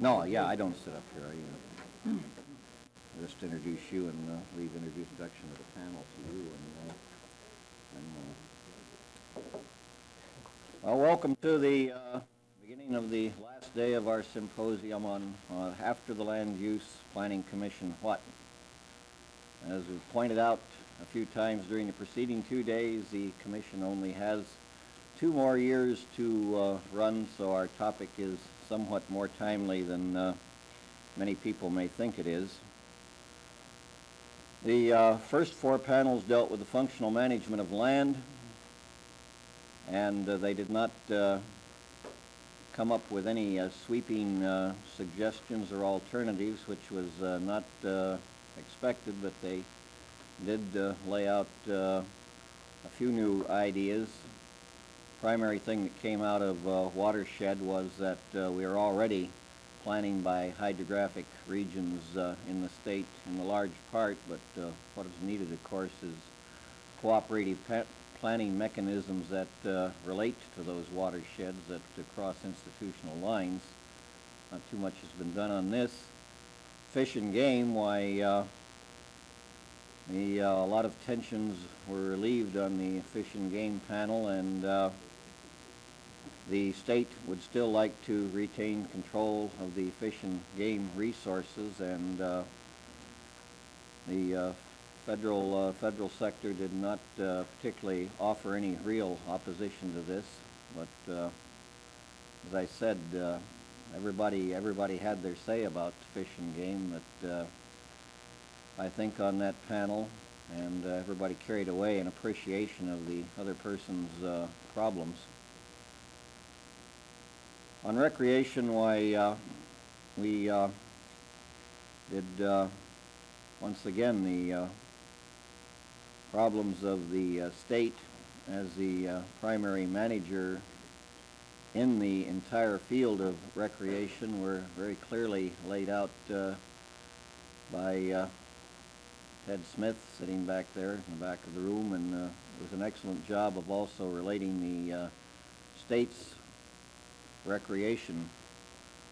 No, yeah, I don't sit up here. I just introduce you and leave introduction of the panel to you. Well, welcome to the beginning of the last day of our symposium on After the Land Use Planning Commission What? As we've pointed out a few times during the preceding 2 days, the Commission only has 2 more years to run, so our topic is somewhat more timely than many people may think it is. The first 4 panels dealt with the functional management of land, and they did not come up with any sweeping suggestions or alternatives, which was not expected, but they did lay out a few new ideas. Primary thing that came out of watershed was that we are already planning by hydrographic regions in the state in a large part, but what is needed, of course, is cooperative planning mechanisms that relate to those watersheds that cross institutional lines. Not too much has been done on this. Fish and game, why a lot of tensions were relieved on the fish and game panel, and the state would still like to retain control of the fish and game resources, and the federal sector did not particularly offer any real opposition to this. But as I said, everybody had their say about fish and game. But I think on that panel, and everybody carried away an appreciation of the other person's problems. On recreation, why we did once again the problems of the state as the primary manager in the entire field of recreation were very clearly laid out by Ted Smith, sitting back there in the back of the room, and it was an excellent job of also relating the state's recreation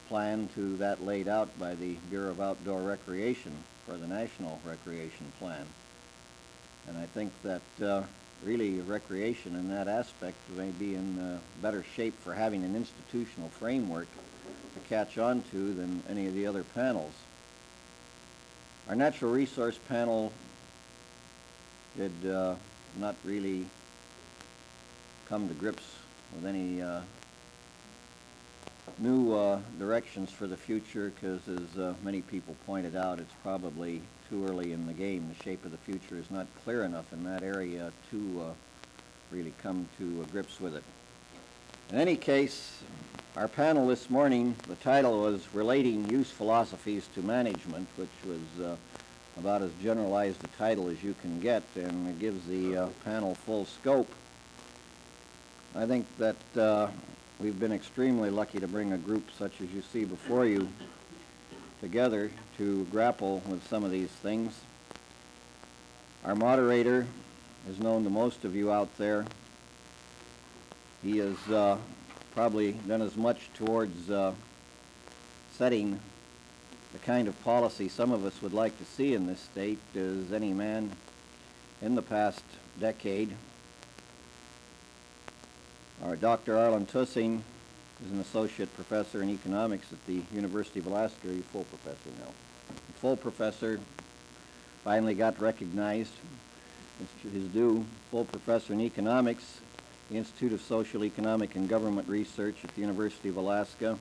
plan to that laid out by the Bureau of Outdoor Recreation for the National Recreation Plan. And I think that really recreation in that aspect may be in better shape for having an institutional framework to catch on to than any of the other panels. Our natural resource panel did not really come to grips with any new directions for the future, because as many people pointed out, it's probably too early in the game. The shape of the future is not clear enough in that area to really come to grips with it. In any case, our panel this morning, the title was Relating Use Philosophies to Management, which was about as generalized a title as you can get, and it gives the panel full scope. I think that we've been extremely lucky to bring a group such as you see before you together to grapple with some of these things. Our moderator is known to most of you out there. He has probably done as much towards setting the kind of policy some of us would like to see in this state as any man in the past decade. Our Dr. Arlon Tussing is an associate professor in economics at the University of Alaska. He's full professor now. Full professor, finally got recognized. It's his due. Full professor in economics, the Institute of Social, Economic, and Government Research at the University of Alaska.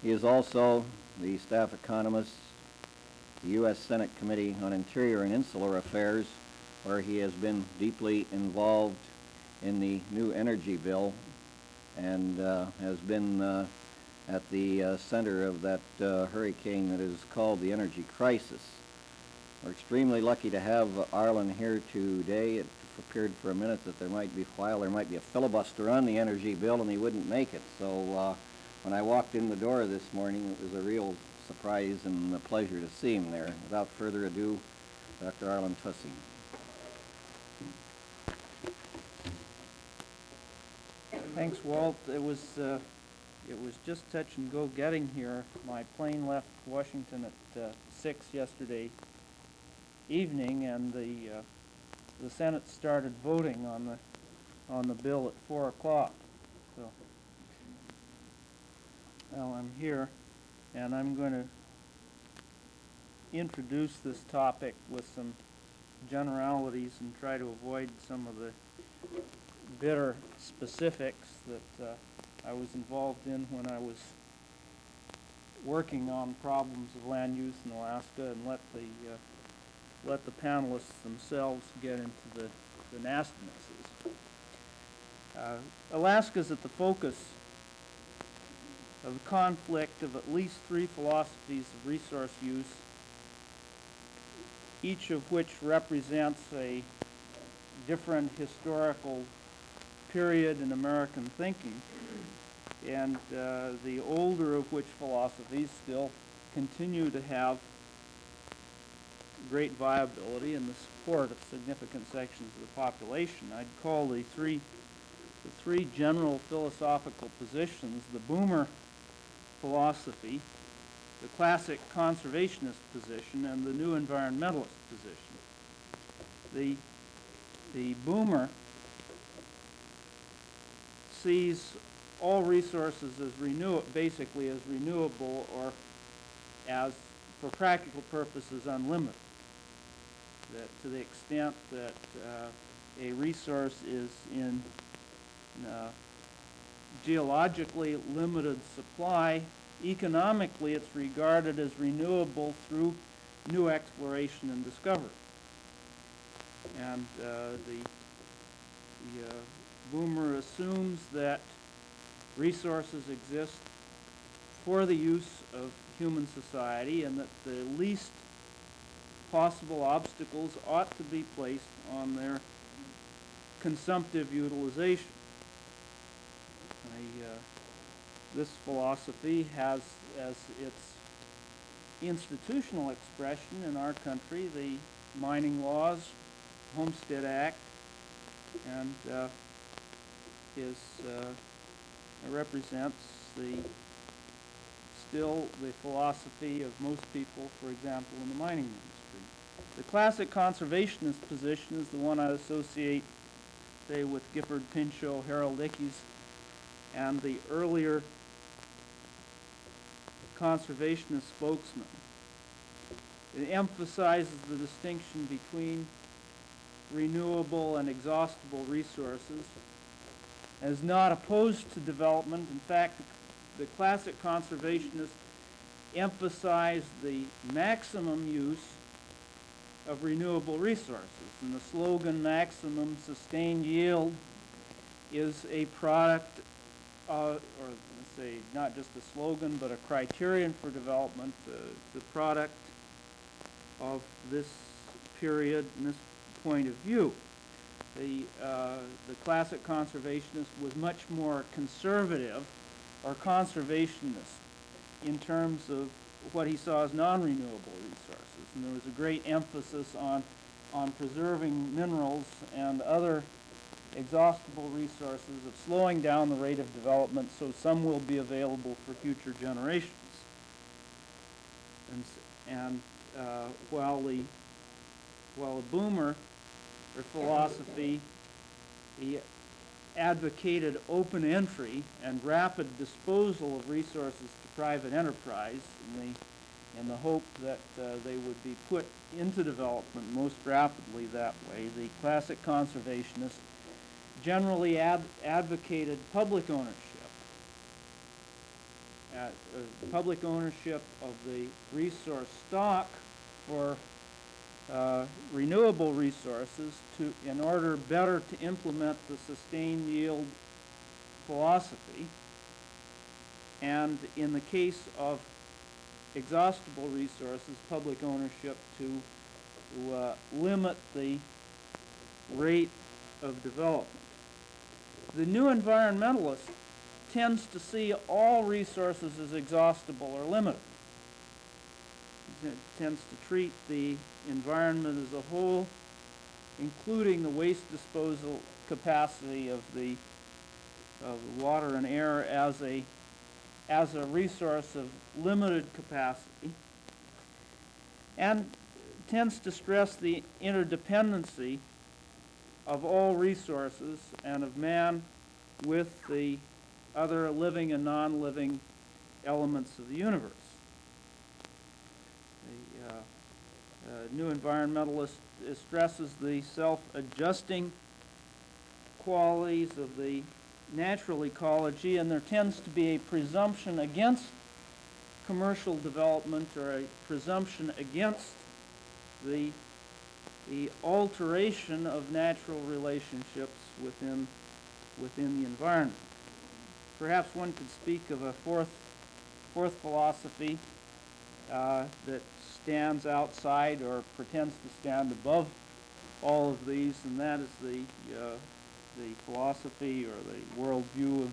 He is also the staff economist, the U.S. Senate Committee on Interior and Insular Affairs, where he has been deeply involved in the new energy bill and has been at the center of that hurricane that is called the energy crisis. We're extremely lucky to have Arlon here today. It appeared for a minute that there might be a filibuster on the energy bill and he wouldn't make it. So when I walked in the door this morning, it was a real surprise and a pleasure to see him there. Without further ado, Dr. Arlon Tussing. Thanks, Walt. It was It was just touch and go getting here. My plane left Washington at 6 yesterday evening, and the Senate started voting on the bill at 4 o'clock. So, well, I'm here, and I'm going to introduce this topic with some generalities and try to avoid some of the bitter specifics that I was involved in when I was working on problems of land use in Alaska, and let the panelists themselves get into the nastinesses. Alaska is at the focus of the conflict of at least 3 philosophies of resource use, each of which represents a different historical period in American thinking, and the older of which philosophies still continue to have great viability and the support of significant sections of the population. I'd call the three general philosophical positions: the boomer philosophy, the classic conservationist position, and the new environmentalist position. The boomer sees all resources as basically as renewable, or as, for practical purposes, unlimited. That to the extent that a resource is in geologically limited supply, economically it's regarded as renewable through new exploration and discovery. And the boomer assumes that resources exist for the use of human society, and that the least possible obstacles ought to be placed on their consumptive utilization. This philosophy has as its institutional expression in our country the mining laws, Homestead Act, and represents still the philosophy of most people, for example, in the mining industry. The classic conservationist position is the one I associate, say, with Gifford Pinchot, Harold Ickes, and the earlier conservationist spokesman. It emphasizes the distinction between renewable and exhaustible resources, and is not opposed to development. In fact, the classic conservationists emphasize the maximum use of renewable resources, and the slogan "maximum sustained yield" is a product, or let's say not just a slogan, but a criterion for development, the product of this period and this point of view. The classic conservationist was much more conservative or conservationist in terms of what he saw as non-renewable resources, and there was a great emphasis on preserving minerals and other exhaustible resources, of slowing down the rate of development so some will be available for future generations. And while the boomer, or philosophy, he advocated open entry and rapid disposal of resources to private enterprise in the hope that they would be put into development most rapidly that way. The classic conservationists generally advocated public ownership. Public ownership of the resource stock for renewable resources in order better to implement the sustained yield philosophy, and in the case of exhaustible resources, public ownership to limit the rate of development. The new environmentalist tends to see all resources as exhaustible or limited. It tends to treat the environment as a whole, including the waste disposal capacity of the water and air, as a as a resource of limited capacity, and tends to stress the interdependency of all resources and of man with the other living and non-living elements of the universe. The new environmentalist stresses the self-adjusting qualities of the natural ecology, and there tends to be a presumption against commercial development, or a presumption against the alteration of natural relationships within the environment. Perhaps one could speak of a fourth philosophy that stands outside or pretends to stand above all of these, and that is the philosophy or the worldview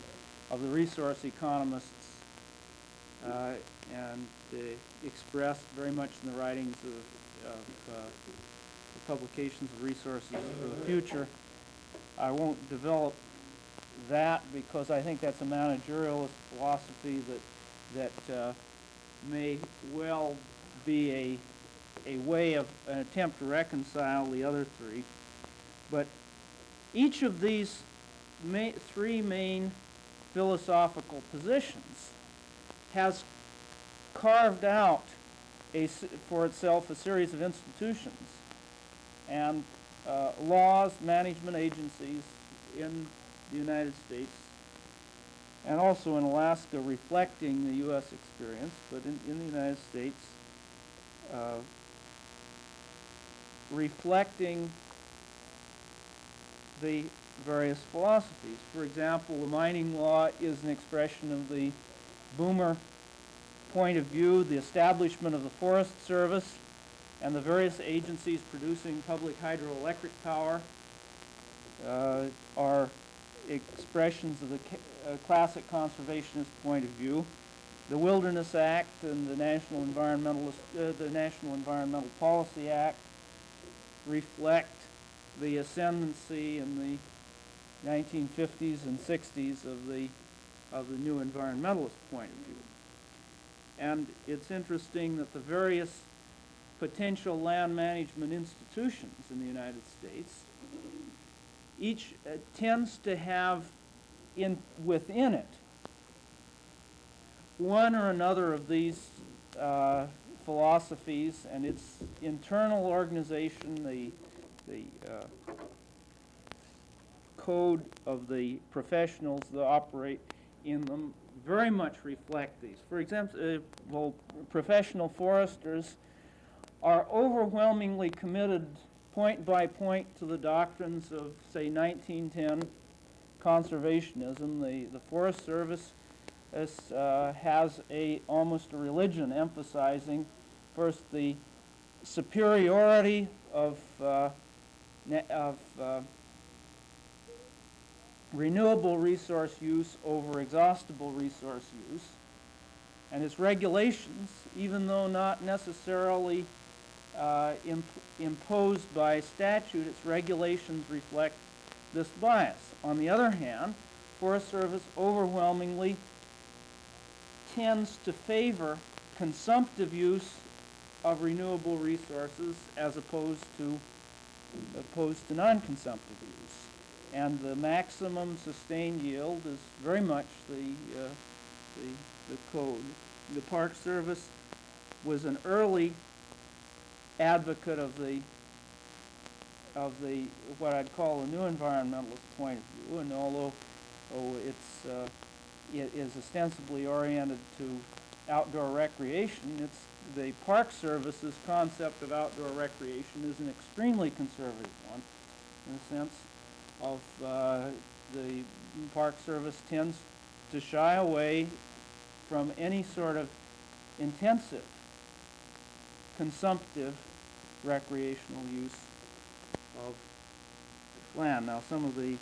of the resource economists, and expressed very much in the writings of the publications of Resources for the Future. I won't develop that because I think that's a managerialist philosophy that may well be a way of an attempt to reconcile the other three. But each of these three main philosophical positions has carved out for itself a series of institutions and laws, management agencies in the United States, and also in Alaska, reflecting the U.S. experience, but in the United States, reflecting the various philosophies. For example, the mining law is an expression of the Boomer point of view. The establishment of the Forest Service and the various agencies producing public hydroelectric power are expressions of the classic conservationist point of view. The Wilderness Act and the National Environmental Policy Act reflect the ascendancy in the 1950s and 60s of the new environmentalist point of view. And it's interesting that the various potential land management institutions in the United States each tends to have within it one or another of these philosophies, and its internal organization, the code of the professionals that operate in them very much reflect these. For example, professional foresters are overwhelmingly committed point by point to the doctrines of, say, 1910 conservationism. The Forest Service has almost a religion, emphasizing first the superiority of renewable resource use over exhaustible resource use, and its regulations, even though not necessarily imposed by statute, its regulations reflect this bias. On the other hand, Forest Service overwhelmingly tends to favor consumptive use of renewable resources as opposed to non-consumptive use. And the maximum sustained yield is very much the code. The Park Service was an early advocate of the what I'd call a new environmentalist point of view, and although it is ostensibly oriented to outdoor recreation, the Park Service's concept of outdoor recreation is an extremely conservative one, in the sense of the Park Service tends to shy away from any sort of intensive consumptive recreational use of land. Now, some of the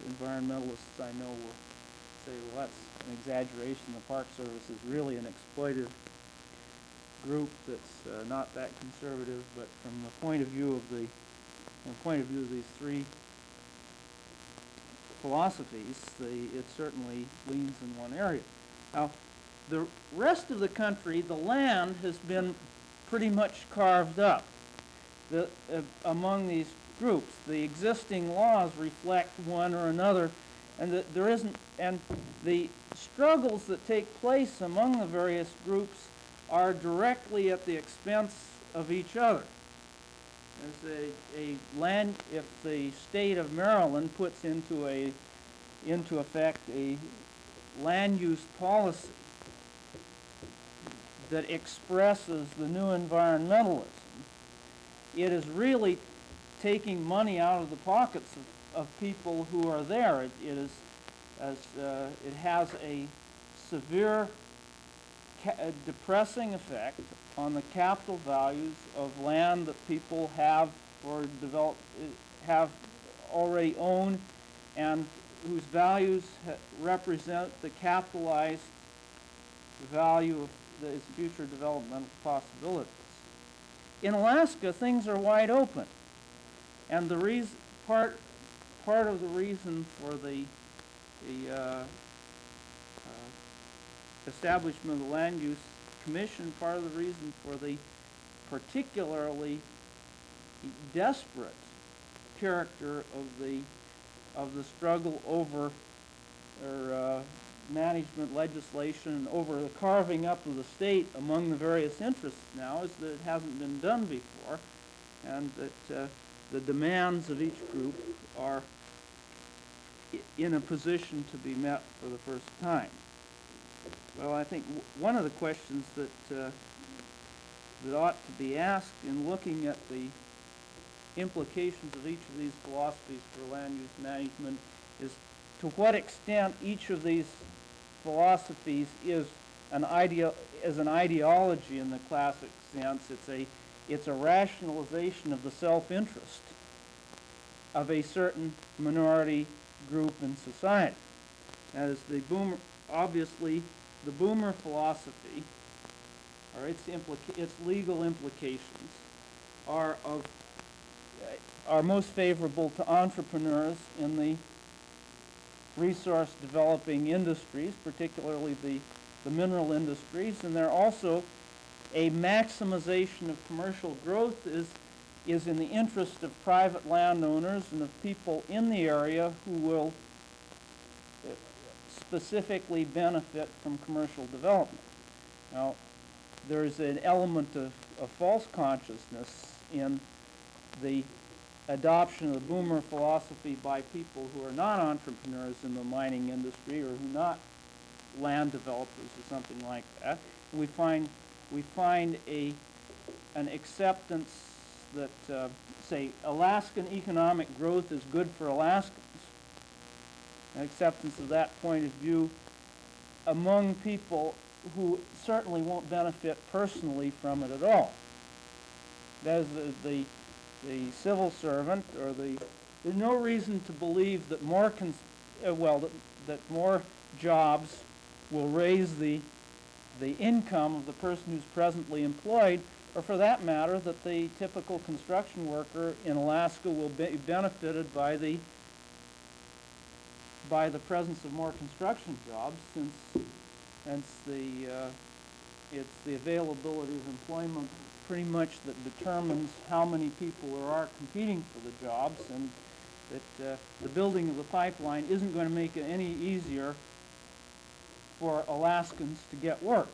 environmentalists I know will say, well, that's an exaggeration. The Park Service is really an exploitive group that's not that conservative. But from the point of view of these three philosophies, it certainly leans in one area. Now, the rest of the country, the land has been pretty much carved up. Among these groups, the existing laws reflect one or another, and the struggles that take place among the various groups are directly at the expense of each other. As if the state of Maryland puts into effect a land use policy that expresses the new environmentalism, it is really taking money out of the pockets of people who are there. It has a severe depressing effect on the capital values of land that people have already owned, and whose values represent the capitalized value of its future developmental possibilities. In Alaska, things are wide open, and the part of the reason for the establishment of the Land Use Commission, part of the reason for the particularly desperate character of the struggle over management legislation and over the carving up of the state among the various interests now is that it hasn't been done before, and that the demands of each group are in a position to be met for the first time. Well, I think one of the questions that ought to be asked in looking at the implications of each of these philosophies for land use management is to what extent each of these philosophies is an ideology in the classic sense. It's a rationalization of the self-interest of a certain minority group in society. As obviously the Boomer philosophy, or its legal implications, are most favorable to entrepreneurs in the resource developing industries, particularly the mineral industries, and they're also a maximization of commercial growth is in the interest of private landowners and of people in the area who will specifically benefit from commercial development. Now, there's an element of false consciousness in the adoption of the Boomer philosophy by people who are not entrepreneurs in the mining industry or who are not land developers or something like that. We find an acceptance that, say, Alaskan economic growth is good for Alaskans, an acceptance of that point of view among people who certainly won't benefit personally from it at all. That is the civil servant, or there's no reason to believe that that more jobs will raise the income of the person who's presently employed, or for that matter, that the typical construction worker in Alaska will be benefited by the presence of more construction jobs, since it's the availability of employment pretty much that determines how many people there are competing for the jobs, and that the building of the pipeline isn't going to make it any easier for Alaskans to get work.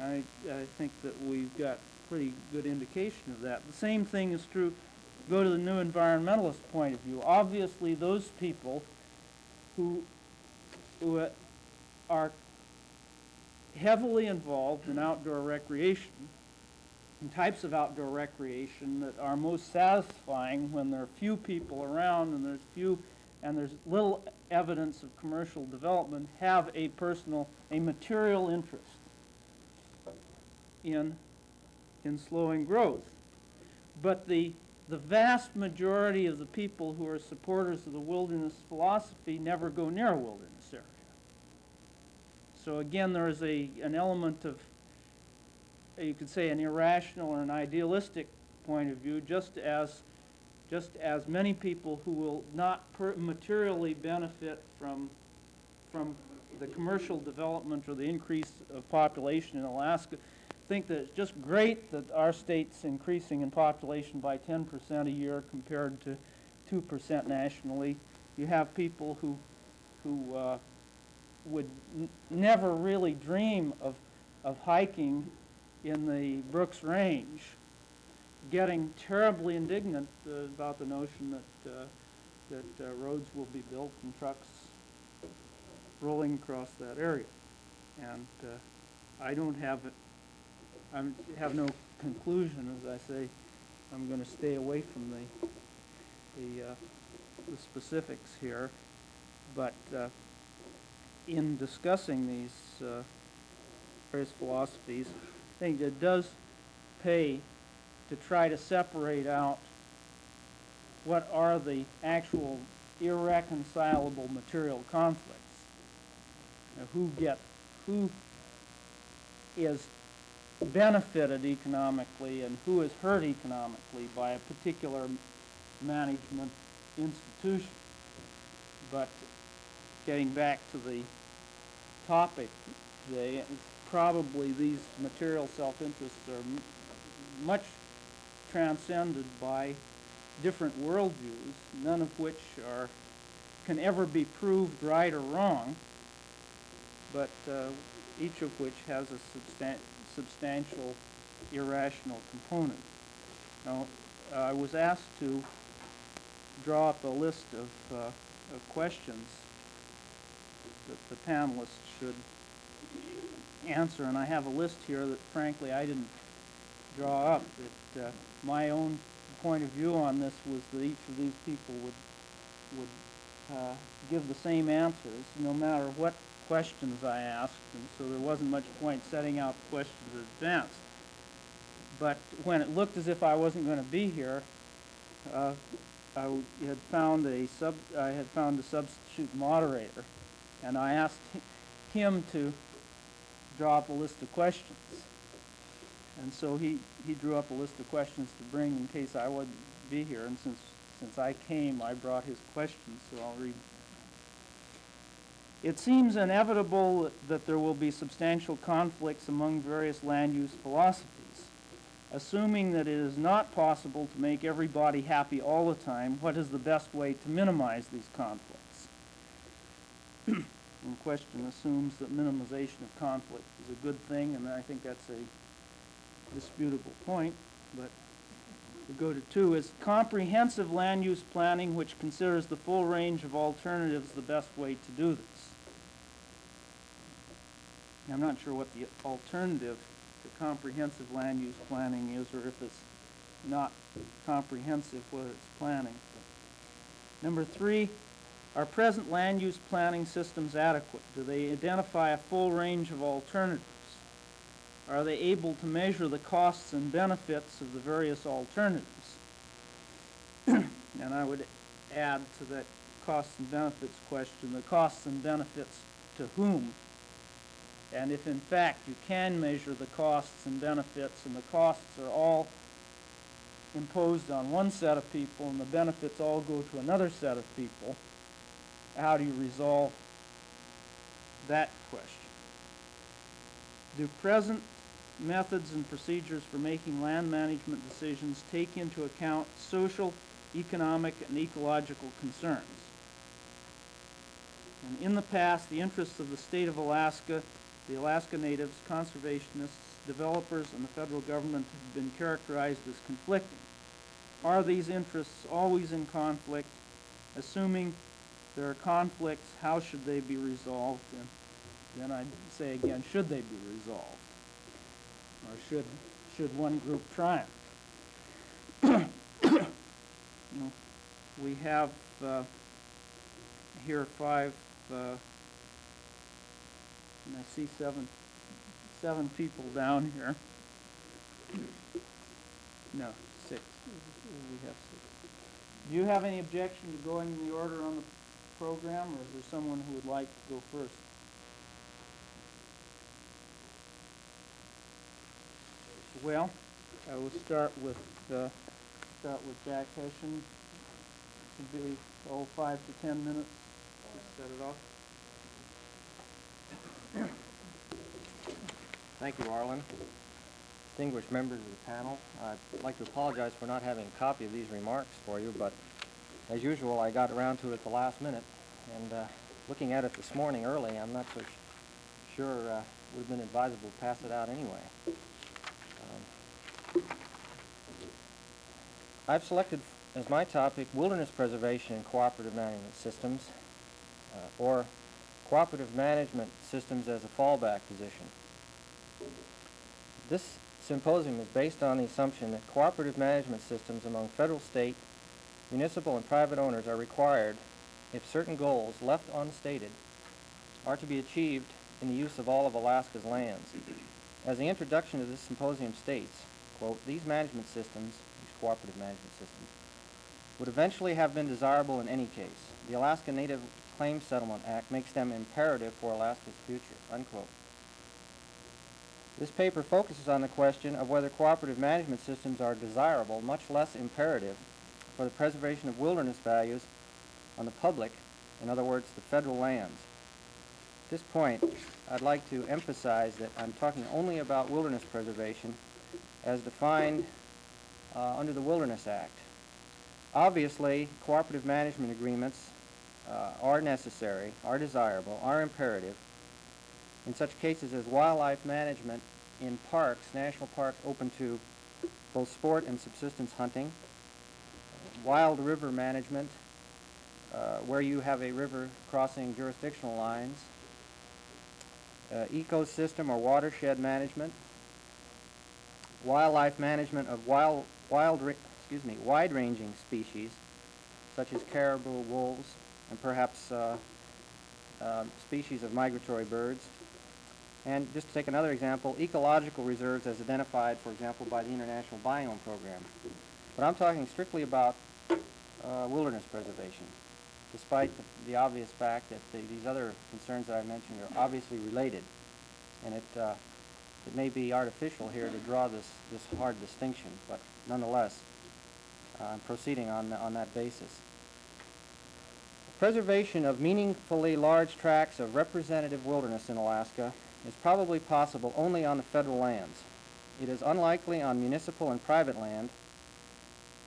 I think that we've got pretty good indication of that. The same thing is true, go to the new environmentalist point of view. Obviously, those people who are heavily involved in outdoor recreation, and types of outdoor recreation that are most satisfying when there are few people around and there's little evidence of commercial development, have a material interest in slowing growth. But the vast majority of the people who are supporters of the wilderness philosophy never go near a wilderness area. So again, there is an element of, you could say, an irrational or an idealistic point of view, just as just as many people who will not materially benefit from the commercial development or the increase of population in Alaska think that it's just great that our state's increasing in population by 10% a year compared to 2% nationally. You have people who would never really dream of hiking in the Brooks Range, getting terribly indignant about the notion that roads will be built and trucks rolling across that area. And I don't have it. I have no conclusion, as I say. I'm going to stay away from the specifics here, but in discussing these various philosophies, I think it does pay to try to separate out what are the actual irreconcilable material conflicts. Who is benefited economically and who is hurt economically by a particular management institution. But getting back to the topic today, probably these material self-interests are much transcended by different worldviews, none of which can ever be proved right or wrong, but each of which has a substantial irrational component. Now, I was asked to draw up a list of questions that the panelists should answer, and I have a list here that, frankly, I didn't draw up. My own point of view on this was that each of these people would give the same answers, no matter what questions I asked, and so there wasn't much point setting out questions in advance. But when it looked as if I wasn't going to be here, I had found a substitute moderator, and I asked him to draw up a list of questions. And so he drew up a list of questions to bring in case I wouldn't be here, and since I came, I brought his questions, so I'll read. It seems inevitable that there will be substantial conflicts among various land use philosophies. Assuming that it is not possible to make everybody happy all the time, what is the best way to minimize these conflicts? The question assumes that minimization of conflict is a good thing, and I think that's a disputable point, but we go to 2. Is comprehensive land use planning, which considers the full range of alternatives, the best way to do this? I'm not sure what the alternative to comprehensive land use planning is, or if it's not comprehensive, whether it's planning. Number 3, are present land use planning systems adequate? Do they identify a full range of alternatives? Are they able to measure the costs and benefits of the various alternatives? And I would add to that costs and benefits question, the costs and benefits to whom? And if in fact you can measure the costs and benefits, and the costs are all imposed on one set of people and the benefits all go to another set of people, how do you resolve that question? Do present methods and procedures for making land management decisions take into account social, economic, and ecological concerns? And in the past, the interests of the state of Alaska, the Alaska Natives, conservationists, developers, and the federal government have been characterized as conflicting. Are these interests always in conflict? Assuming there are conflicts, how should they be resolved? And then I'd say again, should they be resolved? Or should one group triumph? We have here 5, and I see seven people down here. No, 6. We have 6. Do you have any objection to going in the order on the program, or is there someone who would like to go first? Well, I will start with start with Jack Hession. Should be 5 to 10 minutes to set it off. Thank you, Arlon. Distinguished members of the panel, I'd like to apologize for not having a copy of these remarks for you, but as usual, I got around to it at the last minute, and looking at it this morning early, I'm not so sure it would have been advisable to pass it out anyway. I've selected as my topic wilderness preservation and cooperative management systems, or cooperative management systems as a fallback position. This symposium is based on the assumption that cooperative management systems among federal, state, municipal, and private owners are required if certain goals, left unstated, are to be achieved in the use of all of Alaska's lands. As the introduction to this symposium states, quote, these management systems, these cooperative management systems, would eventually have been desirable in any case. The Alaska Native Claims Settlement Act makes them imperative for Alaska's future, unquote. This paper focuses on the question of whether cooperative management systems are desirable, much less imperative, for the preservation of wilderness values on the public, in other words, the federal lands. At this point, I'd like to emphasize that I'm talking only about wilderness preservation as defined under the Wilderness Act. Obviously, cooperative management agreements are necessary, are desirable, are imperative in such cases as wildlife management in parks, national parks open to both sport and subsistence hunting, wild river management, where you have a river crossing jurisdictional lines, ecosystem or watershed management, wildlife management of wide-ranging species, such as caribou, wolves, and perhaps species of migratory birds. And just to take another example, ecological reserves as identified, for example, by the International Biome Program. But I'm talking strictly about wilderness preservation, despite the obvious fact that these other concerns that I mentioned are obviously related. And it may be artificial here to draw this hard distinction, but nonetheless, I'm proceeding on that basis. Preservation of meaningfully large tracts of representative wilderness in Alaska is probably possible only on the federal lands. It is unlikely on municipal and private land.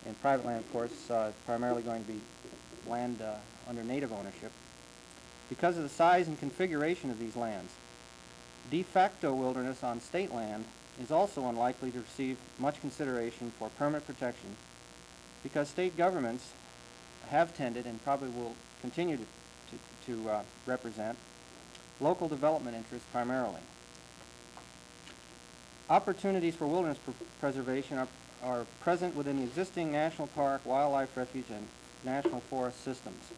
And private land, of course, is primarily going to be land under native ownership because of the size and configuration of these lands. De facto wilderness on state land is also unlikely to receive much consideration for permanent protection because state governments have tended and probably will continue to represent local development interests primarily. Opportunities for wilderness preservation are present within the existing national park, wildlife refuge, and national forest systems.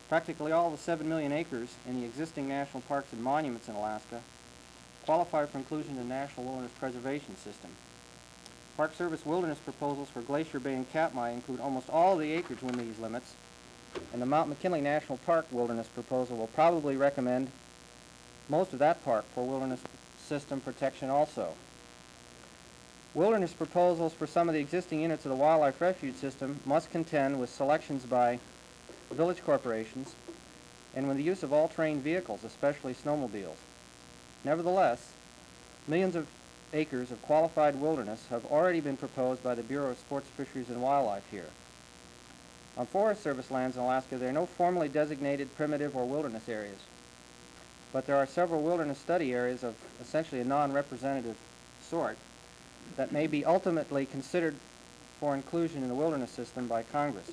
Practically all the 7 million acres in the existing national parks and monuments in Alaska qualify for inclusion in the National Wilderness Preservation System. Park Service wilderness proposals for Glacier Bay and Katmai include almost all of the acreage within these limits, and the Mount McKinley National Park wilderness proposal will probably recommend most of that park for wilderness system protection also. Wilderness proposals for some of the existing units of the wildlife refuge system must contend with selections by village corporations and with the use of all-terrain vehicles, especially snowmobiles. Nevertheless, millions of acres of qualified wilderness have already been proposed by the Bureau of Sports, Fisheries, and Wildlife here. On Forest Service lands in Alaska, there are no formally designated primitive or wilderness areas, but there are several wilderness study areas of essentially a non-representative sort that may be ultimately considered for inclusion in the wilderness system by Congress.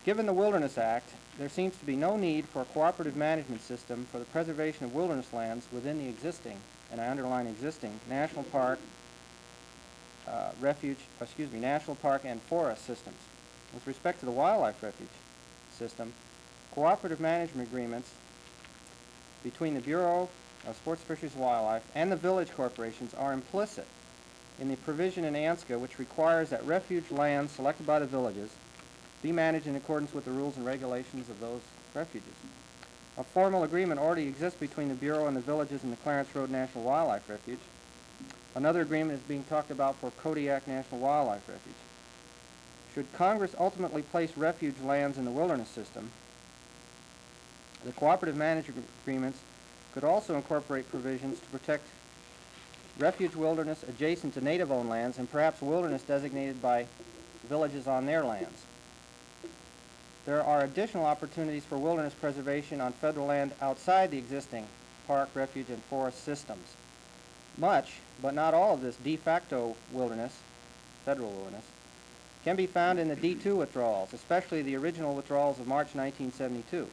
Given the Wilderness Act, there seems to be no need for a cooperative management system for the preservation of wilderness lands within the existing, and I underline existing, national park, national park and forest systems. With respect to the wildlife refuge system, cooperative management agreements between the Bureau of Sports, Fisheries, and Wildlife and the village corporations are implicit in the provision in ANSCA which requires that refuge lands selected by the villages be managed in accordance with the rules and regulations of those refuges. A formal agreement already exists between the Bureau and the villages in the Clarence Road National Wildlife Refuge. Another agreement is being talked about for Kodiak National Wildlife Refuge. Should Congress ultimately place refuge lands in the wilderness system, the cooperative management agreements could also incorporate provisions to protect refuge wilderness adjacent to native-owned lands and perhaps wilderness designated by villages on their lands. There are additional opportunities for wilderness preservation on federal land outside the existing park, refuge, and forest systems. Much, but not all of this de facto wilderness, federal wilderness, can be found in the D2 withdrawals, especially the original withdrawals of March 1972.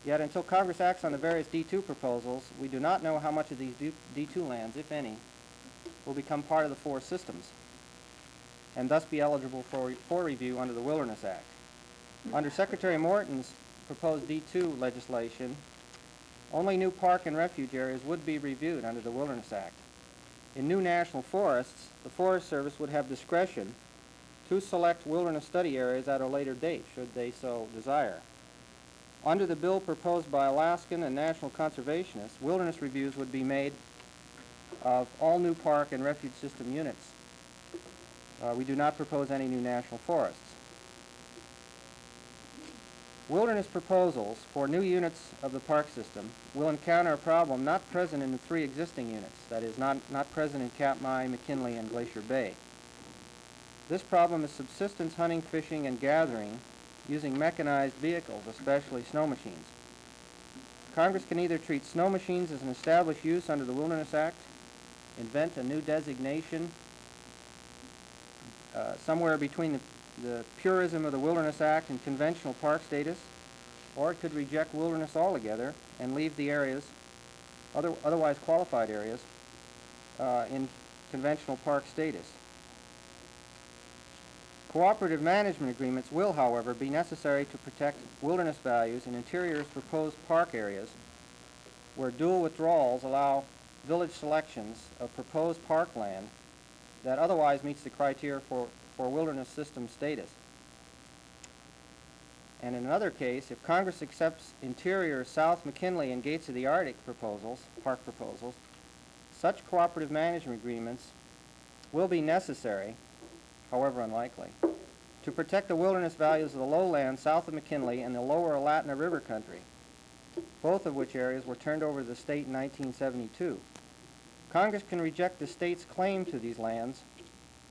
Yet until Congress acts on the various D2 proposals, we do not know how much of these D2 lands, if any, will become part of the forest systems and thus be eligible for review under the Wilderness Act. Under Secretary Morton's proposed D2 legislation, only new park and refuge areas would be reviewed under the Wilderness Act. In new national forests, the Forest Service would have discretion to select wilderness study areas at a later date, should they so desire. Under the bill proposed by Alaskan and national conservationists, wilderness reviews would be made of all new park and refuge system units. We do not propose any new national forests. Wilderness proposals for new units of the park system will encounter a problem not present in the three existing units, that is, not present in Katmai, McKinley, and Glacier Bay. This problem is subsistence hunting, fishing, and gathering using mechanized vehicles, especially snow machines. Congress can either treat snow machines as an established use under the Wilderness Act, invent a new designation somewhere between the purism of the Wilderness Act and conventional park status, or it could reject wilderness altogether and leave the areas, otherwise qualified areas, in conventional park status. Cooperative management agreements will, however, be necessary to protect wilderness values in Interior's proposed park areas where dual withdrawals allow village selections of proposed parkland that otherwise meets the criteria for wilderness system status. And in another case, if Congress accepts Interior's South McKinley and Gates of the Arctic proposals, park proposals, such cooperative management agreements will be necessary, however unlikely, to protect the wilderness values of the lowlands south of McKinley and the lower Alatna River country, both of which areas were turned over to the state in 1972. Congress can reject the state's claim to these lands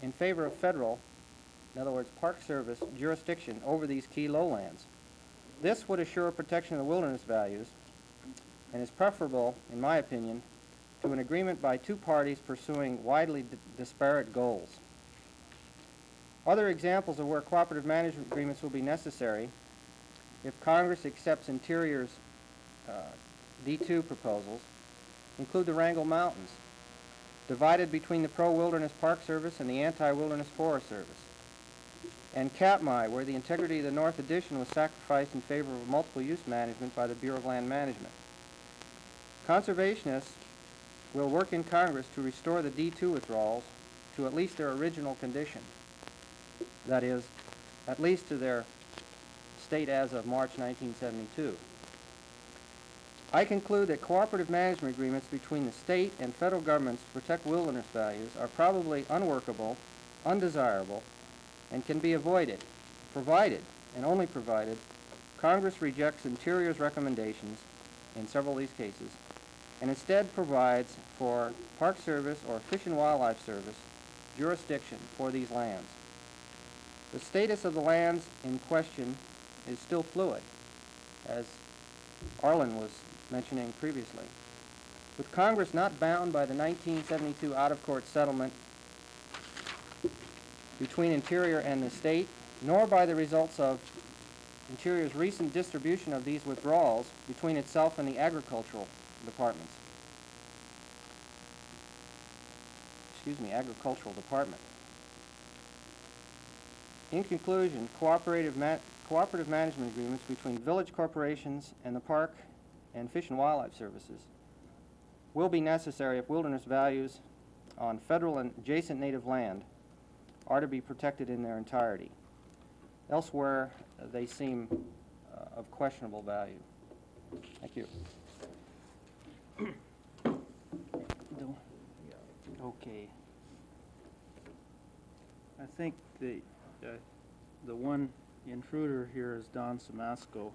in favor of federal, in other words, Park Service jurisdiction over these key lowlands. This would assure protection of the wilderness values and is preferable, in my opinion, to an agreement by two parties pursuing widely disparate goals. Other examples of where cooperative management agreements will be necessary if Congress accepts Interior's D2 proposals include the Wrangell Mountains, divided between the pro-wilderness Park Service and the anti-wilderness Forest Service, and Katmai, where the integrity of the North Addition was sacrificed in favor of multiple-use management by the Bureau of Land Management. Conservationists will work in Congress to restore the D2 withdrawals to at least their original condition, that is, at least to their state as of March 1972. I conclude that cooperative management agreements between the state and federal governments to protect wilderness values are probably unworkable, undesirable, and can be avoided, provided, and only provided, Congress rejects Interior's recommendations in several of these cases, and instead provides for Park Service or Fish and Wildlife Service jurisdiction for these lands. The status of the lands in question is still fluid, as Arlon was mentioning previously. With Congress not bound by the 1972 out-of-court settlement between Interior and the state, nor by the results of Interior's recent distribution of these withdrawals between itself and the agricultural department. In conclusion, cooperative management agreements between village corporations and the Park and Fish and Wildlife Services will be necessary if wilderness values on federal and adjacent native land are to be protected in their entirety. Elsewhere, they seem of questionable value. Thank you. Okay. I think the the one intruder here is Don Samasco.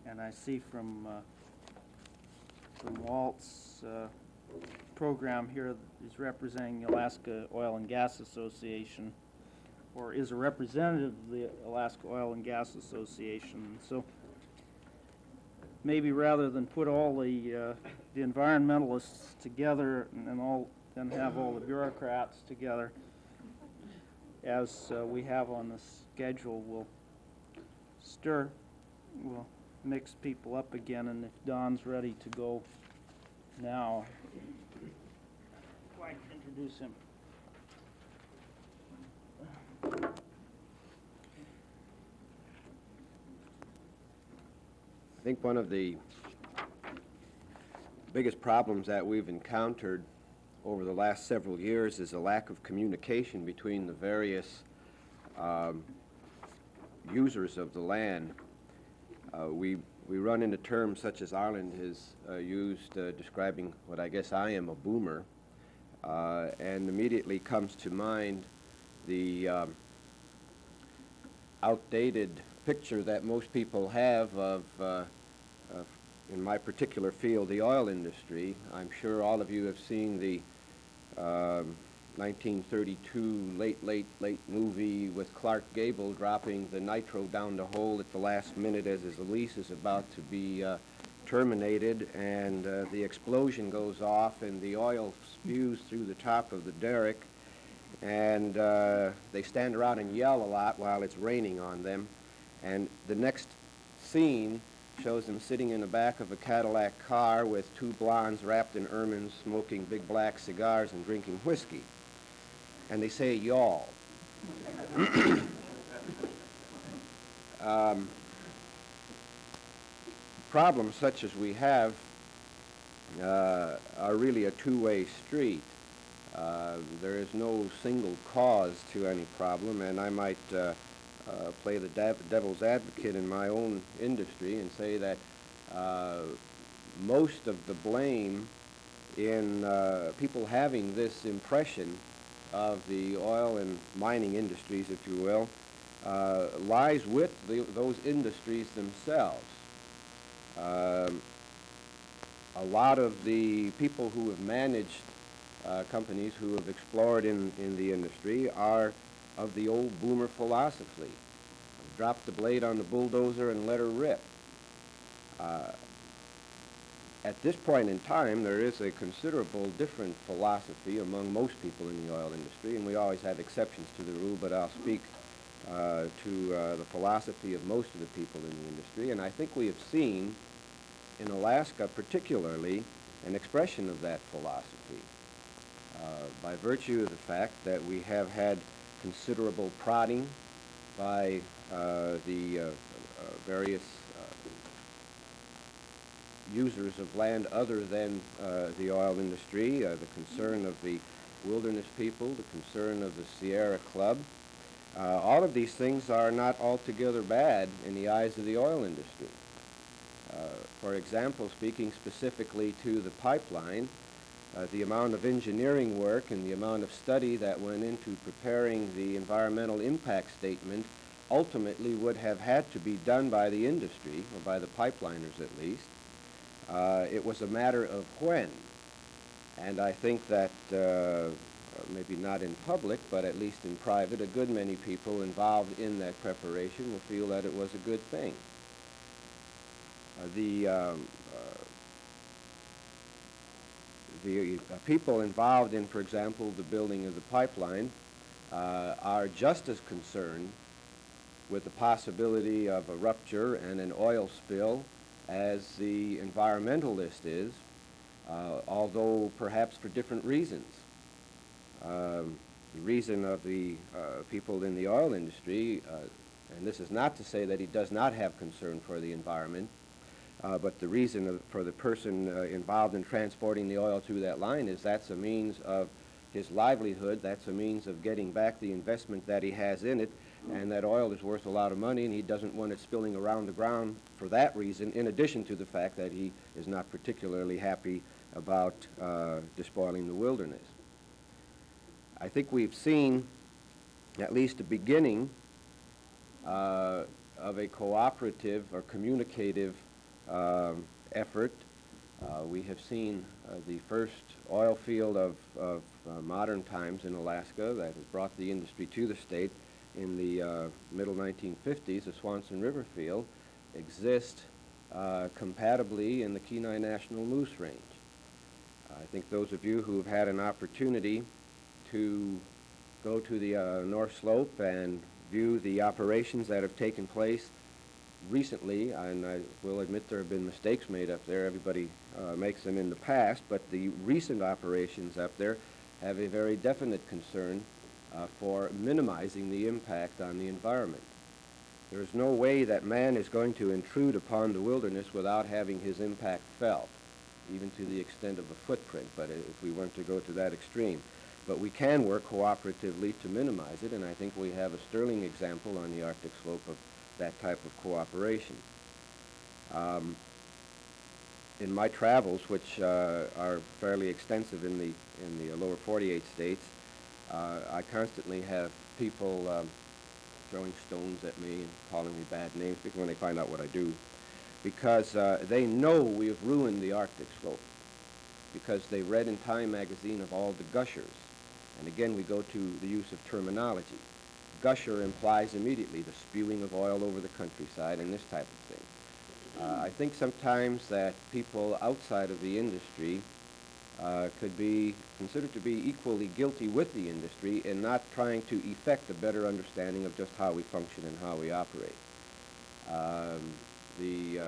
And I see from Walt's program here, he's representing the Alaska Oil and Gas Association, or is a representative of the Alaska Oil and Gas Association. So maybe rather than put all the environmentalists together and have all the bureaucrats together, as we have on the schedule, we'll mix people up again, and if Don's ready to go now, I'd like to introduce him. I think one of the biggest problems that we've encountered over the last several years is a lack of communication between the various users of the land. We run into terms such as Arlon has used describing what I guess I am, a boomer, and immediately comes to mind the outdated picture that most people have of in my particular field, the oil industry. I'm sure all of you have seen the 1932 late movie with Clark Gable dropping the nitro down the hole at the last minute as his lease is about to be terminated, and the explosion goes off and the oil spews through the top of the derrick, and they stand around and yell a lot while it's raining on them. And the next scene shows them sitting in the back of a Cadillac car with two blondes wrapped in ermines smoking big black cigars and drinking whiskey. And they say y'all. Problems such as we have are really a two-way street. There is no single cause to any problem, and I might play the devil's advocate in my own industry and say that most of the blame in people having this impression of the oil and mining industries, if you will, lies with those industries themselves. A lot of the people who have managed companies who have explored in the industry are of the old boomer philosophy. Drop the blade on the bulldozer and let her rip. At this point in time, there is a considerable different philosophy among most people in the oil industry, and we always have exceptions to the rule, but I'll speak to the philosophy of most of the people in the industry, and I think we have seen in Alaska particularly an expression of that philosophy by virtue of the fact that we have had considerable prodding by the various users of land other than the oil industry, the concern of the wilderness people, the concern of the Sierra Club. All of these things are not altogether bad in the eyes of the oil industry. For example, speaking specifically to the pipeline, the amount of engineering work and the amount of study that went into preparing the environmental impact statement ultimately would have had to be done by the industry, or by the pipeliners at least. It was a matter of when. And I think that, maybe not in public, but at least in private, a good many people involved in that preparation will feel that it was a good thing. The people involved in, for example, the building of the pipeline are just as concerned with the possibility of a rupture and an oil spill as the environmentalist is, although perhaps for different reasons. The reason of the people in the oil industry, and this is not to say that he does not have concern for the environment, but the reason for the person involved in transporting the oil through that line is that's a means of his livelihood, that's a means of getting back the investment that he has in it, and that oil is worth a lot of money, and he doesn't want it spilling around the ground for that reason, in addition to the fact that he is not particularly happy about despoiling the wilderness. I think we've seen at least a beginning of a cooperative or communicative effort. We have seen the first oil field of modern times in Alaska that has brought the industry to the state in the middle 1950s, the Swanson River field, exist compatibly in the Kenai National Moose Range. I think those of you who have had an opportunity to go to the North Slope and view the operations that have taken place recently, and I will admit there have been mistakes made up there. Everybody makes them in the past, but the recent operations up there have a very definite concern for minimizing the impact on the environment. There is no way that man is going to intrude upon the wilderness without having his impact felt, even to the extent of a footprint, but if we weren't to go to that extreme. But we can work cooperatively to minimize it, and I think we have a sterling example on the Arctic slope of that type of cooperation. In my travels, which are fairly extensive in the lower 48 states, I constantly have people throwing stones at me and calling me bad names when they find out what I do, because they know we have ruined the Arctic slope, because they read in Time magazine of all the gushers. And again, we go to the use of terminology. Gusher implies immediately the spewing of oil over the countryside and this type of thing. I think sometimes that people outside of the industry could be considered to be equally guilty with the industry in not trying to effect a better understanding of just how we function and how we operate. The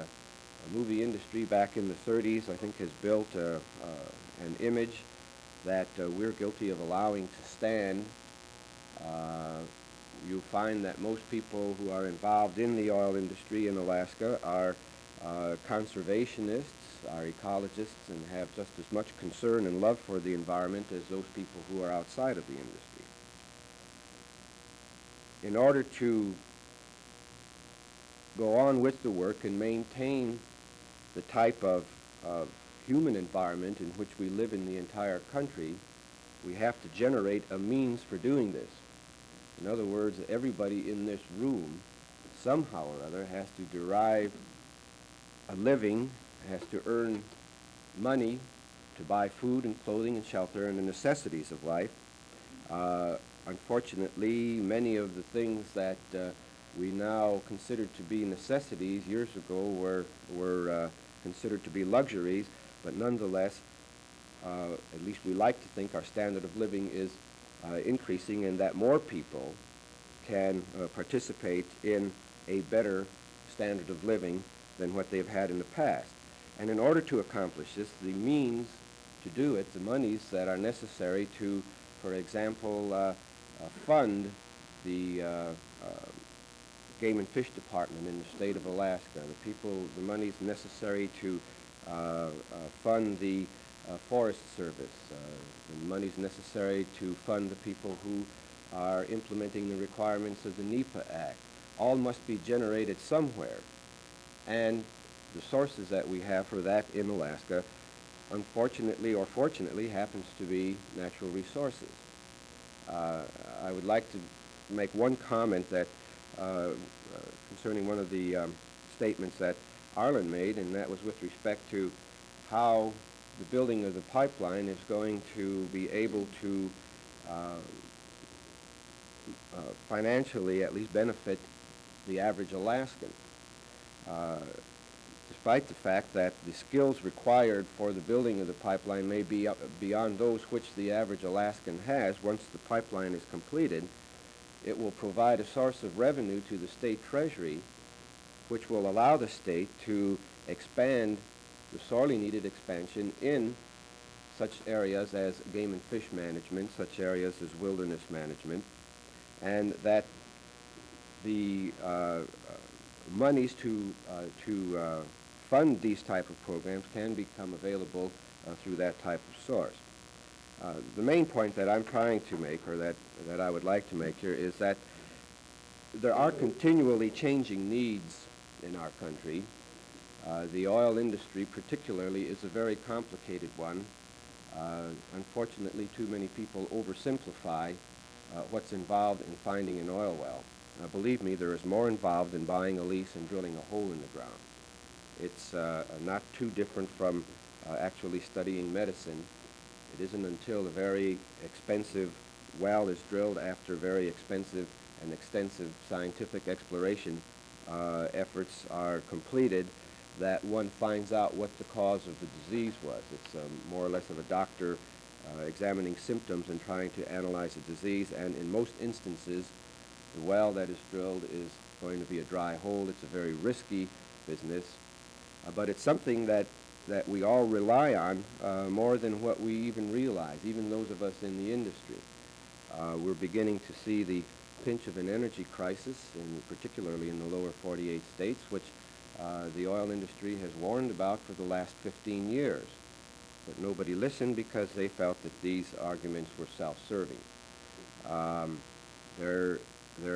movie industry back in the 30s, I think, has built an image that we're guilty of allowing to stand. You find that most people who are involved in the oil industry in Alaska are conservationists, are ecologists, and have just as much concern and love for the environment as those people who are outside of the industry. In order to go on with the work and maintain the type of human environment in which we live in the entire country, we have to generate a means for doing this. In other words, everybody in this room, somehow or other, has to derive a living, has to earn money to buy food and clothing and shelter and the necessities of life. Unfortunately, many of the things that we now consider to be necessities years ago were considered to be luxuries, but nonetheless, at least we like to think our standard of living is increasing, and that more people can participate in a better standard of living than what they've had in the past. And in order to accomplish this, the means to do it, the monies that are necessary to, for example, fund the Game and Fish Department in the state of Alaska, the monies necessary to fund the Forest Service, the monies necessary to fund the people who are implementing the requirements of the NEPA Act, all must be generated somewhere. And the sources that we have for that in Alaska, unfortunately or fortunately, happens to be natural resources. I would like to make one comment that concerning one of the statements that Arlon made, and that was with respect to how the building of the pipeline is going to be able to financially at least benefit the average Alaskan. Despite the fact that the skills required for the building of the pipeline may be beyond those which the average Alaskan has, once the pipeline is completed, it will provide a source of revenue to the state treasury, which will allow the state to expand the sorely needed expansion in such areas as game and fish management, such areas as wilderness management, and that the monies to fund these type of programs can become available through that type of source. The main point that I'm trying to make, or that I would like to make here, is that there are continually changing needs in our country. The oil industry particularly is a very complicated one. Unfortunately, too many people oversimplify what's involved in finding an oil well. Believe me, there is more involved in buying a lease and drilling a hole in the ground. It's not too different from actually studying medicine. It isn't until a very expensive well is drilled after very expensive and extensive scientific exploration efforts are completed that one finds out what the cause of the disease was. It's more or less of a doctor examining symptoms and trying to analyze the disease, and in most instances, the well that is drilled is going to be a dry hole. It's a very risky business, but it's something that we all rely on more than what we even realize, even those of us in the industry. We're beginning to see the pinch of an energy crisis, particularly in the lower 48 states, which the oil industry has warned about for the last 15 years. But nobody listened because they felt that these arguments were self-serving. There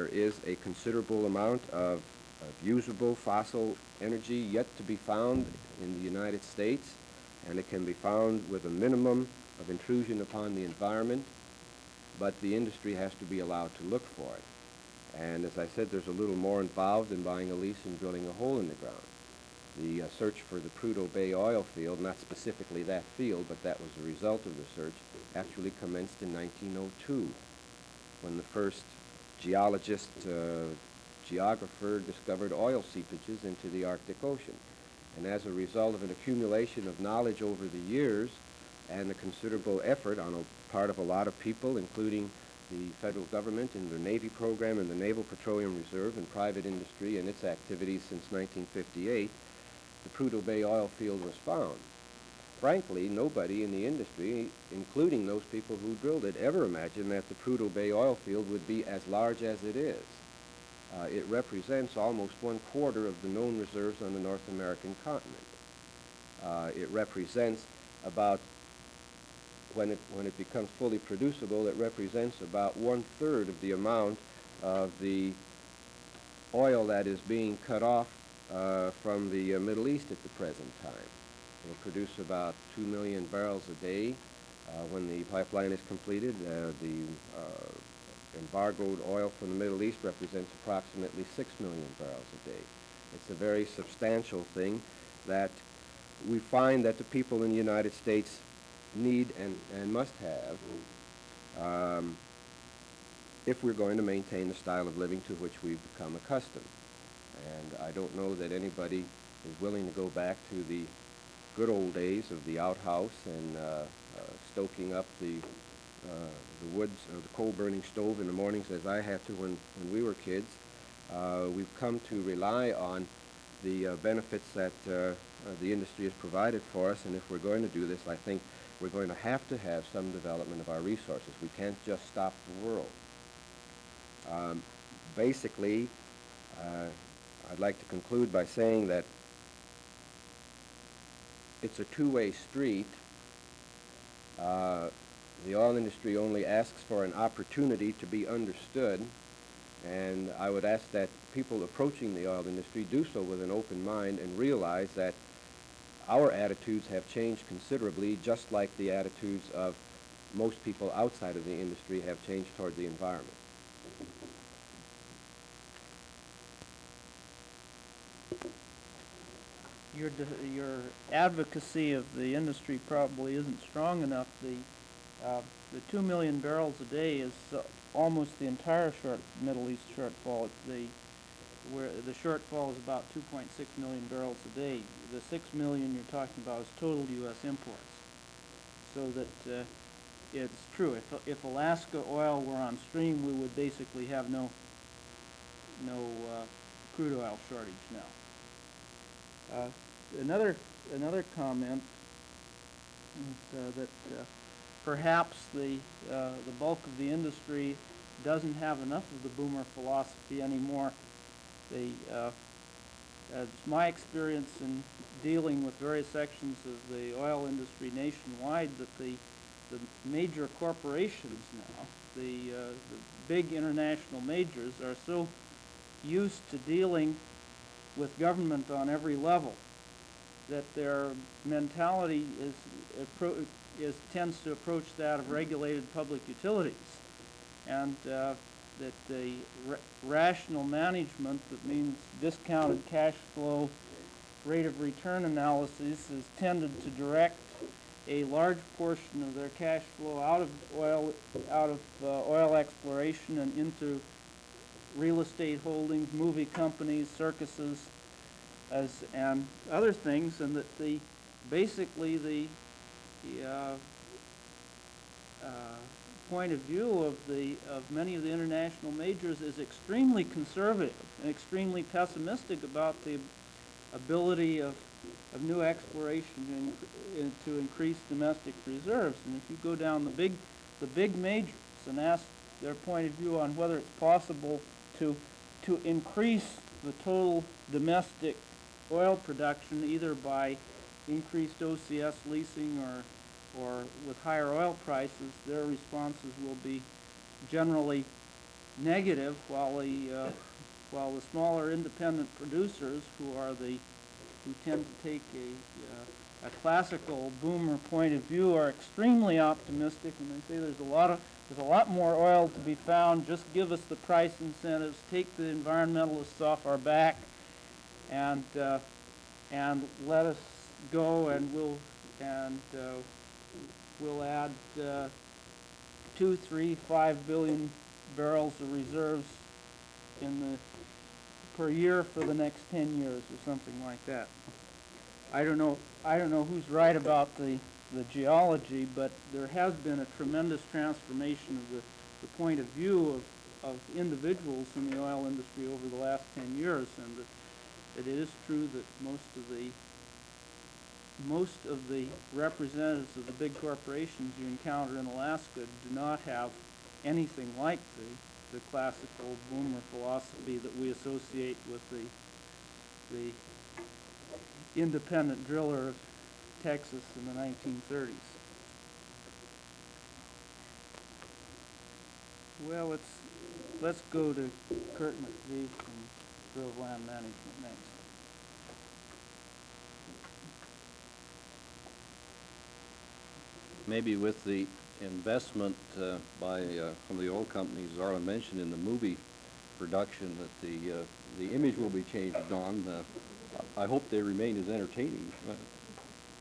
is a considerable amount of usable fossil energy yet to be found in the United States, and it can be found with a minimum of intrusion upon the environment, but the industry has to be allowed to look for it. And as I said, there's a little more involved in buying a lease and drilling a hole in the ground. The search for the Prudhoe Bay oil field, not specifically that field, but that was the result of the search, actually commenced in 1902, when the first geologist, geographer discovered oil seepages into the Arctic Ocean. And as a result of an accumulation of knowledge over the years and a considerable effort on the part of a lot of people, including the federal government and the Navy program and the Naval Petroleum Reserve and private industry and its activities since 1958, the Prudhoe Bay oil field was found. Frankly, nobody in the industry, including those people who drilled it, ever imagined that the Prudhoe Bay oil field would be as large as it is. It represents almost 1/4 of the known reserves on the North American continent. It represents about, when it becomes fully producible, it represents about 1/3 of the amount of the oil that is being cut off from the Middle East at the present time. It will produce about 2 million barrels a day when the pipeline is completed. The embargoed oil from the Middle East represents approximately 6 million barrels a day. It's a very substantial thing that we find that the people in the United States need and must have if we're going to maintain the style of living to which we've become accustomed. And I don't know that anybody is willing to go back to the good old days of the outhouse and stoking up the woods or the coal-burning stove in the mornings as I had to when we were kids. We've come to rely on the benefits that the industry has provided for us, and if we're going to do this, I think we're going to have some development of our resources. We can't just stop the world. Basically, I'd like to conclude by saying that it's a two-way street. The oil industry only asks for an opportunity to be understood, and I would ask that people approaching the oil industry do so with an open mind and realize that our attitudes have changed considerably, just like the attitudes of most people outside of the industry have changed toward the environment. Your advocacy of the industry probably isn't strong enough. The 2 million barrels a day is almost the entire Middle East shortfall. Where the shortfall is about 2.6 million barrels a day. The 6 million you're talking about is total U.S. imports. So that it's true. If Alaska oil were on stream, we would basically have no crude oil shortage now. Another comment that perhaps the bulk of the industry doesn't have enough of the boomer philosophy anymore. It's my experience in dealing with various sections of the oil industry nationwide that the major corporations now, the big international majors, are so used to dealing with government on every level that their mentality tends to approach that of regulated public utilities. and that the rational management, that means discounted cash flow rate of return analysis, is tended to direct a large portion of their cash flow out of oil exploration and into real estate holdings, movie companies, circuses, and other things, and that basically the point of view of many of the international majors is extremely conservative and extremely pessimistic about the ability of new exploration to increase domestic reserves. And if you go down the big majors and ask their point of view on whether it's possible to increase the total domestic oil production either by increased OCS leasing or with higher oil prices, their responses will be generally negative, while the smaller independent producers who tend to take a classical boomer point of view are extremely optimistic, and they say there's a lot more oil to be found. Just give us the price incentives, take the environmentalists off our back, and let us go, and we'll add 2, 3, 5 billion barrels of reserves per year for the next 10 years or something like that. I don't know who's right about the geology, but there has been a tremendous transformation of the point of view of individuals in the oil industry over the last 10 years, and that it is true that most of the representatives of the big corporations you encounter in Alaska do not have anything like the classical boomer philosophy that we associate with the independent driller of Texas in the 1930s. Well, let's go to Kurt McVee from Bureau of Land Management next. Maybe with the investment by some of the oil companies, as Arlon mentioned in the movie production, that the image will be changed on. I hope they remain as entertaining.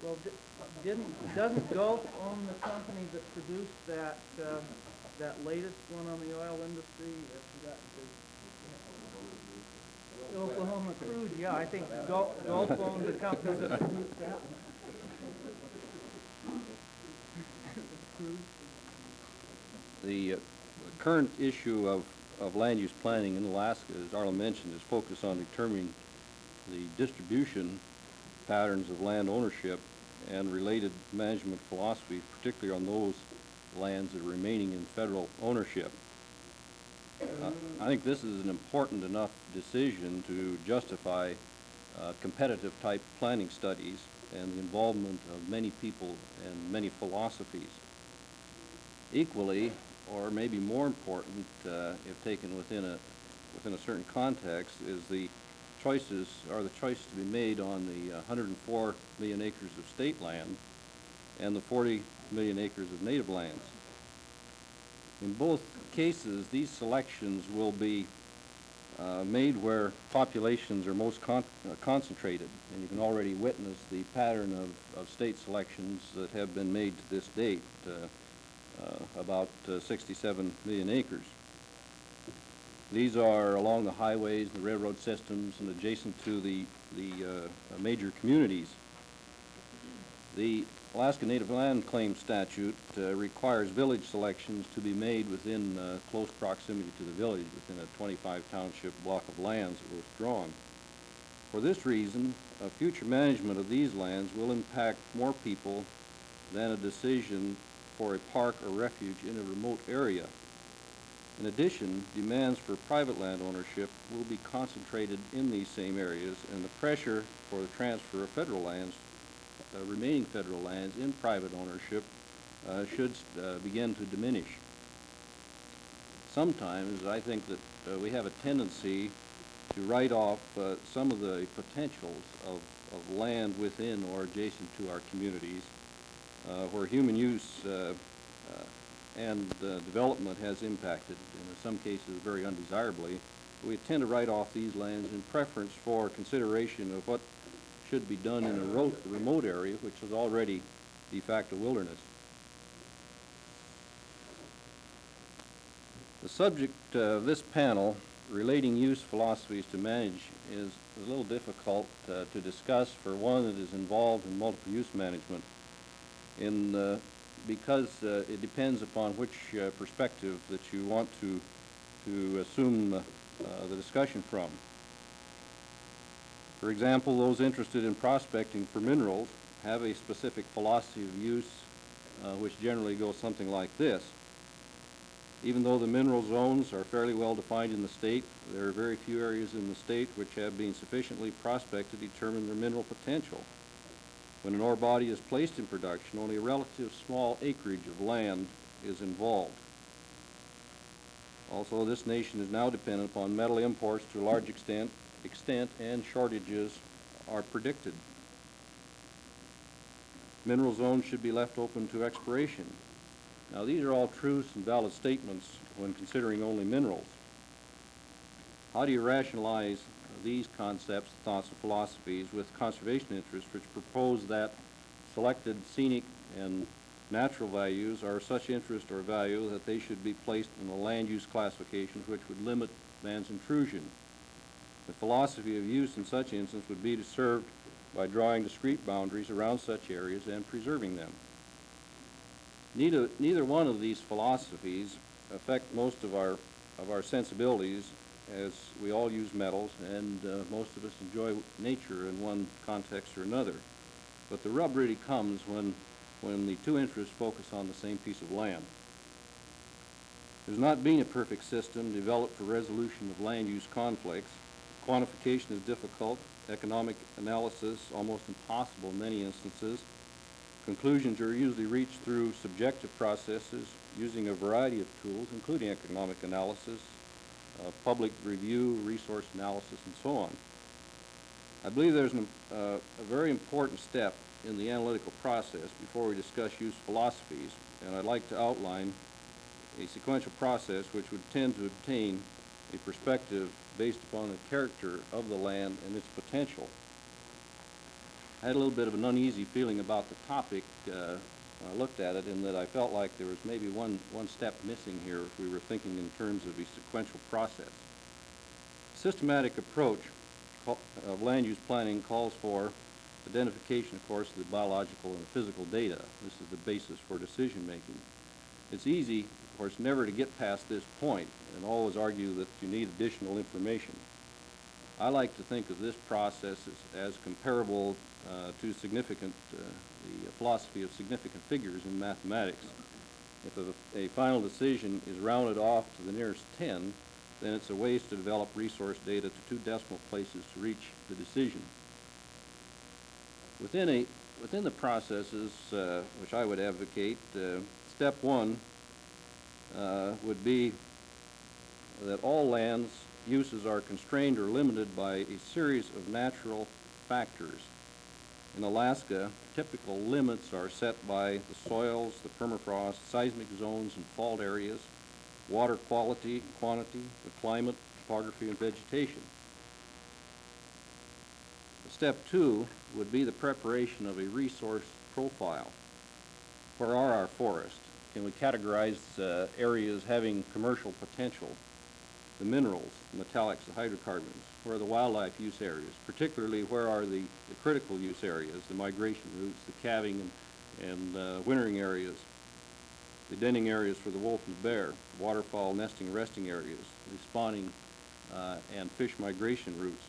Well, doesn't Gulf own the company that produced that latest one on the oil industry? Oklahoma Crude, yeah, I think Gulf owned the company that produced that. The current issue of land use planning in Alaska, as Arlen mentioned, is focused on determining the distribution patterns of land ownership and related management philosophy, particularly on those lands that are remaining in federal ownership. I think this is an important enough decision to justify competitive type planning studies and the involvement of many people and many philosophies. Equally, or maybe more important, if taken within a certain context, is the choice to be made on the 104 million acres of state land and the 40 million acres of native lands. In both cases, these selections will be made where populations are most concentrated, and you can already witness the pattern of state selections that have been made to this date, about 67 million acres. These are along the highways and the railroad systems and adjacent to the major communities. The Alaska Native Land Claim Statute requires village selections to be made within close proximity to the village, within a 25 township block of lands that were withdrawn. For this reason, future management of these lands will impact more people than a decision for a park or refuge in a remote area. In addition, demands for private land ownership will be concentrated in these same areas, and the pressure for the transfer of federal lands, remaining federal lands in private ownership, should begin to diminish. Sometimes I think that we have a tendency to write off some of the potentials of land within or adjacent to our communities, where human use and development has impacted, and in some cases very undesirably, we tend to write off these lands in preference for consideration of what should be done in a remote area, which is already de facto wilderness. The subject of this panel, relating use philosophies to manage, is a little difficult to discuss for one that is involved in multiple use management because it depends upon which perspective that you want to assume the discussion from. For example, those interested in prospecting for minerals have a specific philosophy of use which generally goes something like this. Even though the mineral zones are fairly well defined in the state, there are very few areas in the state which have been sufficiently prospected to determine their mineral potential. When an ore body is placed in production, only a relative small acreage of land is involved. Also, this nation is now dependent upon metal imports to a large extent, and shortages are predicted. Mineral zones should be left open to exploration. Now, these are all truths and valid statements when considering only minerals. How do you rationalize these concepts, thoughts, and philosophies with conservation interests which propose that selected scenic and natural values are of such interest or value that they should be placed in a land use classification which would limit man's intrusion? The philosophy of use in such instance would be served by drawing discrete boundaries around such areas and preserving them. Neither one of these philosophies affect most of our sensibilities, as we all use metals and most of us enjoy nature in one context or another. But the rub really comes when the two interests focus on the same piece of land. There's not been a perfect system developed for resolution of land use conflicts. Quantification is difficult, economic analysis almost impossible in many instances. Conclusions are usually reached through subjective processes using a variety of tools, including economic analysis, public review, resource analysis, and so on. I believe there's a very important step in the analytical process before we discuss use philosophies, and I'd like to outline a sequential process which would tend to obtain a perspective based upon the character of the land and its potential. I had a little bit of an uneasy feeling about the topic when I looked at it, in that I felt like there was maybe one step missing here if we were thinking in terms of a sequential process. Systematic approach of land use planning calls for identification, of course, of the biological and the physical data. This is the basis for decision making. It's easy, of course, never to get past this point and always argue that you need additional information. I like to think of this process as comparable to the philosophy of significant figures in mathematics. If a final decision is rounded off to the nearest 10, then it's a waste to develop resource data to 2 decimal places to reach the decision. Within the processes which I would advocate, step 1 would be that all lands uses are constrained or limited by a series of natural factors. In Alaska, typical limits are set by the soils, the permafrost, seismic zones and fault areas, water quality, quantity, the climate, topography, and vegetation. Step 2 would be the preparation of a resource profile. Where are our forests? Can we categorize areas having commercial potential? The minerals, the metallics, the hydrocarbons. Where are the wildlife use areas? Particularly, where are the critical use areas, the migration routes, the calving and wintering areas, the denning areas for the wolf and the bear, waterfowl nesting resting areas, the spawning and fish migration routes.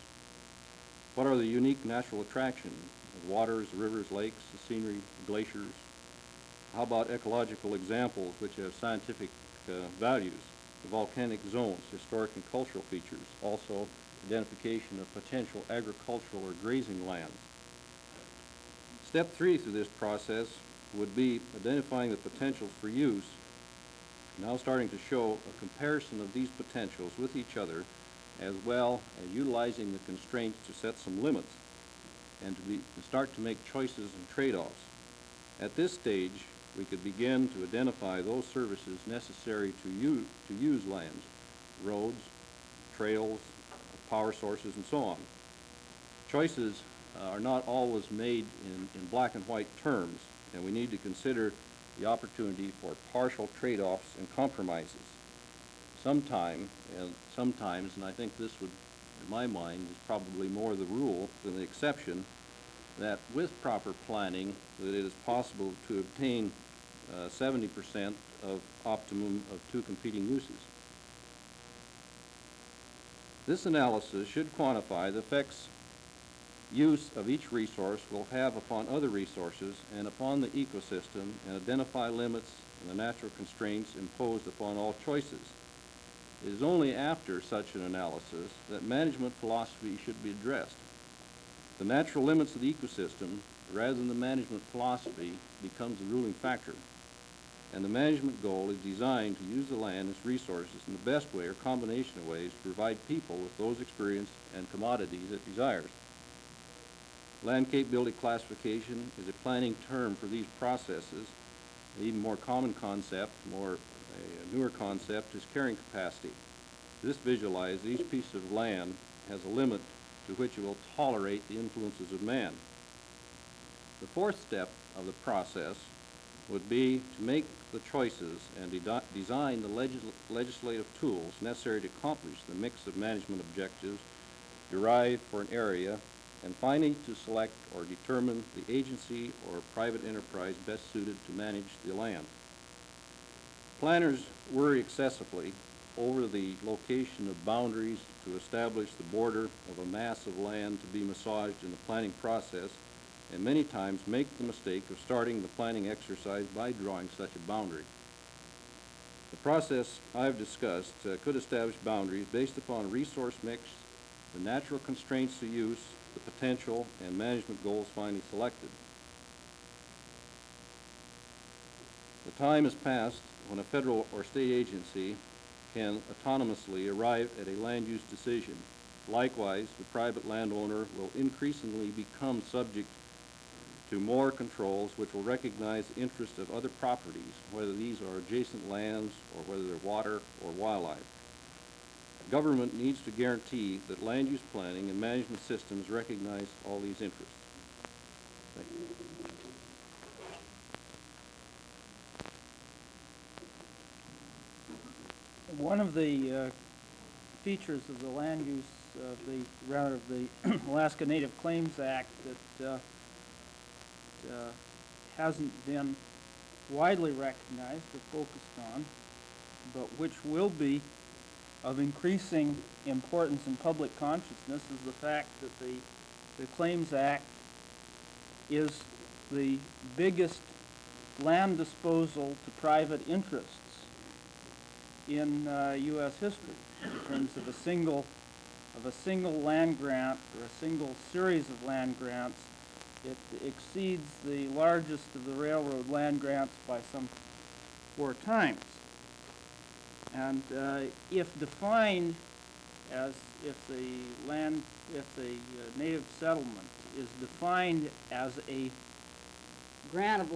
What are the unique natural attractions? The waters, the rivers, lakes, the scenery, the glaciers. How about ecological examples which have scientific values? The volcanic zones, historic and cultural features, also identification of potential agricultural or grazing lands. Step 3 through this process would be identifying the potentials for use, now starting to show a comparison of these potentials with each other, as well as utilizing the constraints to set some limits and to start to make choices and trade-offs. At this stage, we could begin to identify those services necessary to use lands, roads, trails, power sources, and so on. Choices are not always made in black and white terms, and we need to consider the opportunity for partial trade-offs and compromises. Sometimes, and I think this would, in my mind, is probably more the rule than the exception, that with proper planning, that it is possible to obtain 70% of optimum of two competing uses. This analysis should quantify the effects use of each resource will have upon other resources and upon the ecosystem, and identify limits and the natural constraints imposed upon all choices. It is only after such an analysis that management philosophy should be addressed. The natural limits of the ecosystem, rather than the management philosophy, becomes the ruling factor. And the management goal is designed to use the land as resources in the best way or combination of ways to provide people with those experience and commodities it desires. Land capability classification is a planning term for these processes. An even more common concept, a newer concept, is carrying capacity. This visualizes each piece of land has a limit to which it will tolerate the influences of man. The fourth step of the process would be to make the choices and design the legislative tools necessary to accomplish the mix of management objectives derived for an area, and finally to select or determine the agency or private enterprise best suited to manage the land. Planners worry excessively over the location of boundaries to establish the border of a mass of land to be massaged in the planning process, and many times make the mistake of starting the planning exercise by drawing such a boundary. The process I've discussed could establish boundaries based upon a resource mix, the natural constraints to use, the potential, and management goals finally selected. The time has passed when a federal or state agency can autonomously arrive at a land use decision. Likewise, the private landowner will increasingly become subject to more controls which will recognize the interest of other properties, whether these are adjacent lands or whether they're water or wildlife. Government needs to guarantee that land use planning and management systems recognize all these interests. Thank you. One of the features of the land use of the Alaska Native Claims Act that hasn't been widely recognized or focused on, but which will be of increasing importance in public consciousness, is the fact that the Claims Act is the biggest land disposal to private interests in U.S. history in terms of a single land grant or a single series of land grants. It exceeds the largest of the railroad land grants by some 4 times. And if defined as if the native settlement is defined as a grant of